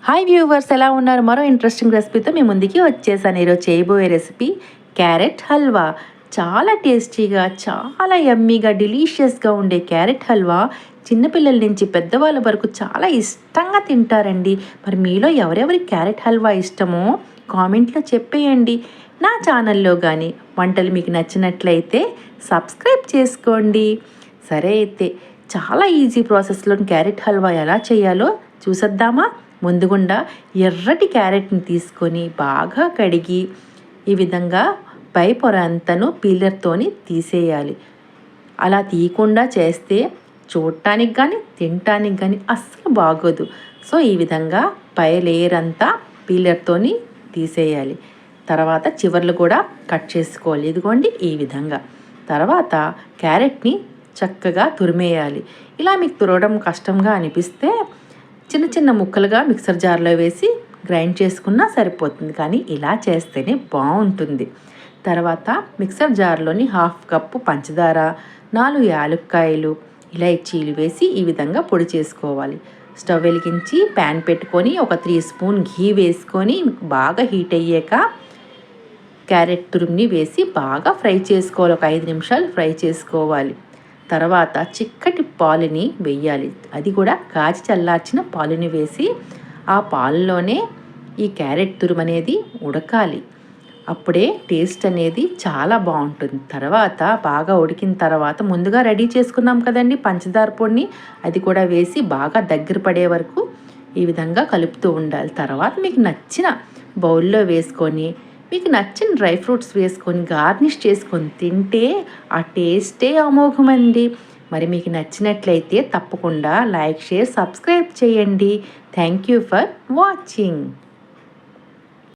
Hi viewers, ఎలా ఉన్నారు? మరో ఇంట్రెస్టింగ్ రెసిపీతో మీ ముందుకి వచ్చేసాను. ఈరోజు చేయబోయే రెసిపీ క్యారెట్ హల్వా. చాలా టేస్టీగా, చాలా యమ్మీగా, డెలీషియస్గా ఉండే క్యారెట్ హల్వా చిన్నపిల్లల నుంచి పెద్దవాళ్ళ వరకు చాలా ఇష్టంగా తింటారండి. మరి మీలో ఎవరెవరికి క్యారెట్ హల్వా ఇష్టమో కామెంట్లో చెప్పేయండి. నా ఛానల్లో కానీ వంటలు మీకు నచ్చినట్లయితే సబ్స్క్రైబ్ చేసుకోండి. సరే అయితే చాలా ఈజీ ప్రాసెస్లో క్యారెట్ హల్వా ఎలా చేయాలో చూసేద్దామా? ముందుగుండా ఎర్రటి క్యారెట్ని తీసుకొని బాగా కడిగి ఈ విధంగా పై పొర అంతను పీలర్తోని తీసేయాలి. అలా తీయకుండా చేస్తే చూడటానికి కానీ తినటానికి కానీ అస్సలు బాగోదు. సో ఈ విధంగా పై లేయర్ అంతా పీలర్తోని తీసేయాలి. తర్వాత చివర్లు కూడా కట్ చేసుకోవాలి. ఇదిగోండి ఈ విధంగా. తర్వాత క్యారెట్ని చక్కగా తురిమేయాలి. ఇలా మీకు తురవడం కష్టంగా అనిపిస్తే చిన్న చిన్న ముక్కలుగా మిక్సర్ జార్లో వేసి గ్రైండ్ చేసుకున్నా సరిపోతుంది. కానీ ఇలా చేస్తేనే బాగుంటుంది. తర్వాత మిక్సర్ జార్లోని 1/2 కప్పు పంచదార, 4 యాలక్కాయలు, ఇలైచీలు వేసి ఈ విధంగా పొడి చేసుకోవాలి. స్టవ్ వెలిగించి ప్యాన్ పెట్టుకొని ఒక 3 స్పూన్ ఘీ వేసుకొని బాగా హీట్ అయ్యాక క్యారెట్ తురుముని వేసి బాగా ఫ్రై చేసుకోవాలి. ఒక 5 నిమిషాలు ఫ్రై చేసుకోవాలి. తర్వాత చిక్కటి పాలుని వేయాలి. అది కూడా కాచి చల్లార్చిన పాలుని వేసి ఆ పాలులోనే ఈ క్యారెట్ తురుము అనేది ఉడకాలి. అప్పుడే టేస్ట్ అనేది చాలా బాగుంటుంది. తర్వాత బాగా ఉడికిన తర్వాత ముందుగా రెడీ చేసుకున్నాం కదండి పంచదార పొడిని, అది కూడా వేసి బాగా దగ్గర పడే వరకు ఈ విధంగా కలుపుతూ ఉండాలి. తర్వాత మీకు నచ్చిన బౌల్లో వేసుకొని మీకు నచ్చిన డ్రై ఫ్రూట్స్ వేసుకొని గార్నిష్ చేసుకొని తింటే ఆ టేస్టే అమోఘమండి. మరి మీకు నచ్చినట్లయితే తప్పకుండా లైక్, షేర్, సబ్స్క్రైబ్ చేయండి. Thank you for watching.